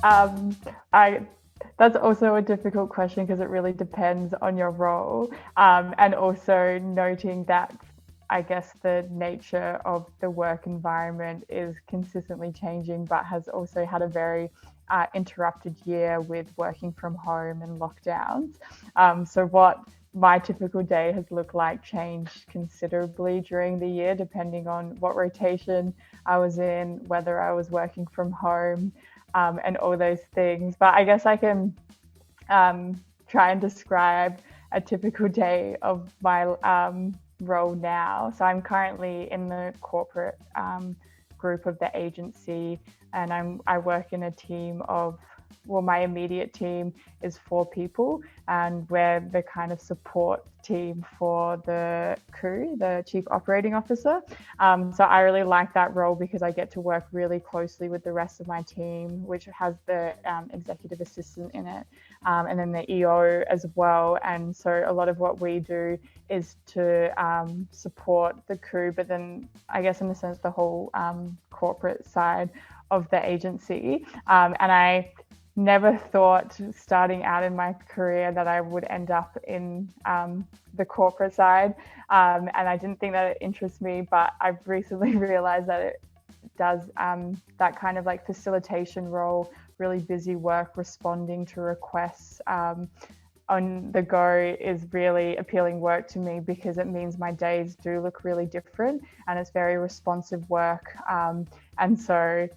Um, I That's also a difficult question because it really depends on your role, and also noting that I guess the nature of the work environment is consistently changing, but has also had a very interrupted year with working from home and lockdowns. So what my typical day has looked like changed considerably during the year, depending on what rotation I was in, whether I was working from home, and all those things. But I guess I can try and describe a typical day of my role now. So I'm currently in the corporate group of the agency, and I work in a team of, well, my immediate team is 4 people, and we're the kind of support team for the crew, the chief operating officer. So I really like that role because I get to work really closely with the rest of my team, which has the executive assistant in it, and then the EO as well. And so a lot of what we do is to support the crew, but then I guess in a sense the whole corporate side of the agency. And I never thought starting out in my career that I would end up in the corporate side. And I didn't think that it interests me, but I've recently realized that it does, that kind of like facilitation role, really busy work, responding to requests on the go is really appealing work to me because it means my days do look really different and it's very responsive work. And so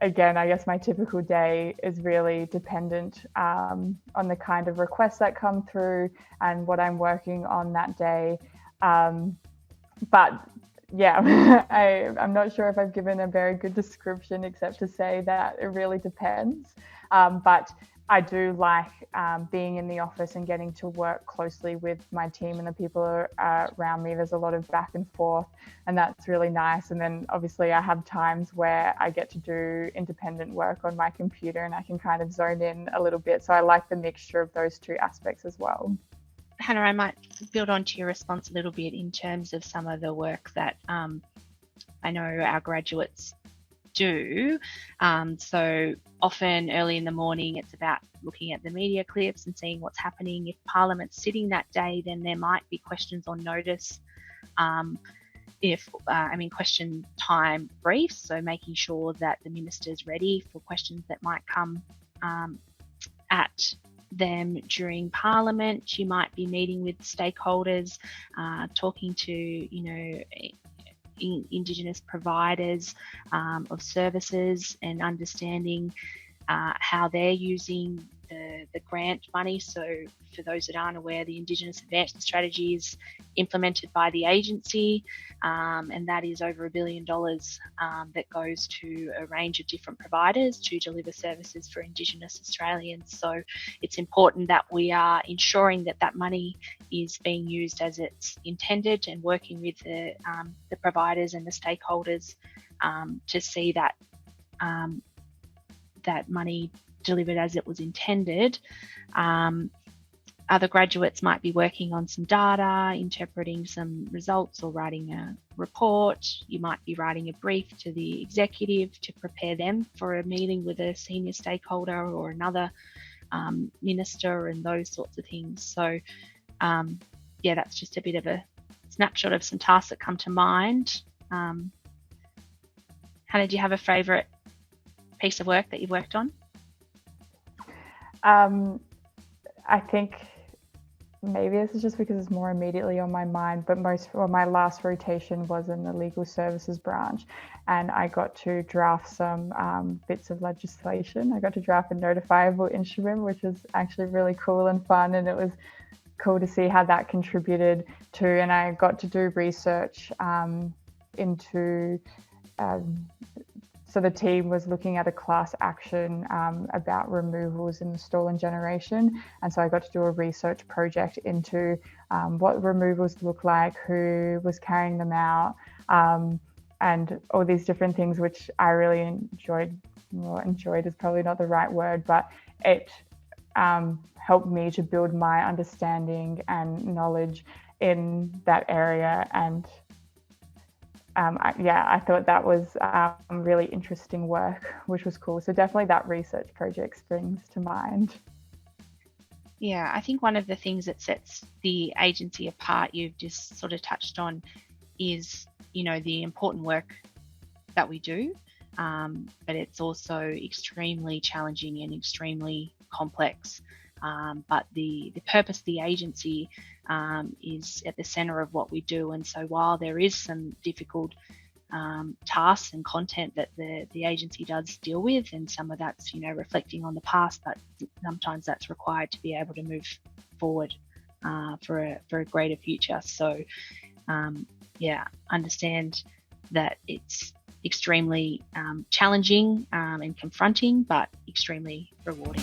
again, I guess my typical day is really dependent on the kind of requests that come through and what I'm working on that day. But yeah, I'm not sure if I've given a very good description except to say that it really depends. But I do like being in the office and getting to work closely with my team and the people around me. There's a lot of back and forth, and that's really nice. And then obviously I have times where I get to do independent work on my computer and I can kind of zone in a little bit. So I like the mixture of those two aspects as well. Hannah, I might build on to your response a little bit in terms of some of the work that I know our graduates do. So often early in the morning, it's about looking at the media clips and seeing what's happening. If Parliament's sitting that day, then there might be questions on notice. Question time briefs, so making sure that the minister's ready for questions that might come at them during Parliament. You might be meeting with stakeholders, talking to, Indigenous providers of services and understanding how they're using the grant money. So for those that aren't aware, the Indigenous Advancement Strategy is implemented by the agency, and that is over $1 billion that goes to a range of different providers to deliver services for Indigenous Australians. So it's important that we are ensuring that that money is being used as it's intended and working with the providers and the stakeholders to see that that money delivered as it was intended. Other graduates might be working on some data, interpreting some results or writing a report. You might be writing a brief to the executive to prepare them for a meeting with a senior stakeholder or another minister and those sorts of things. So that's just a bit of a snapshot of some tasks that come to mind. Hannah, do you have a favourite piece of work that you've worked on? I think maybe this is just because it's more immediately on my mind, but my last rotation was in the legal services branch, and I got to draft some bits of legislation. I got to draft a notifiable instrument, which was actually really cool and fun, and it was cool to see how that contributed to, and I got to do research into so the team was looking at a class action about removals in the stolen generation. And so I got to do a research project into what removals look like, who was carrying them out, and all these different things, which I really enjoyed. Well, enjoyed is probably not the right word, but it helped me to build my understanding and knowledge in that area. And I thought that was really interesting work, which was cool. So definitely that research project springs to mind. Yeah, I think one of the things that sets the agency apart, you've just sort of touched on, is, the important work that we do, but it's also extremely challenging and extremely complex. But the purpose of the agency is at the centre of what we do. And so while there is some difficult tasks and content that the agency does deal with, and some of that's reflecting on the past, but sometimes that's required to be able to move forward for a greater future. So understand that it's extremely challenging and confronting, but extremely rewarding.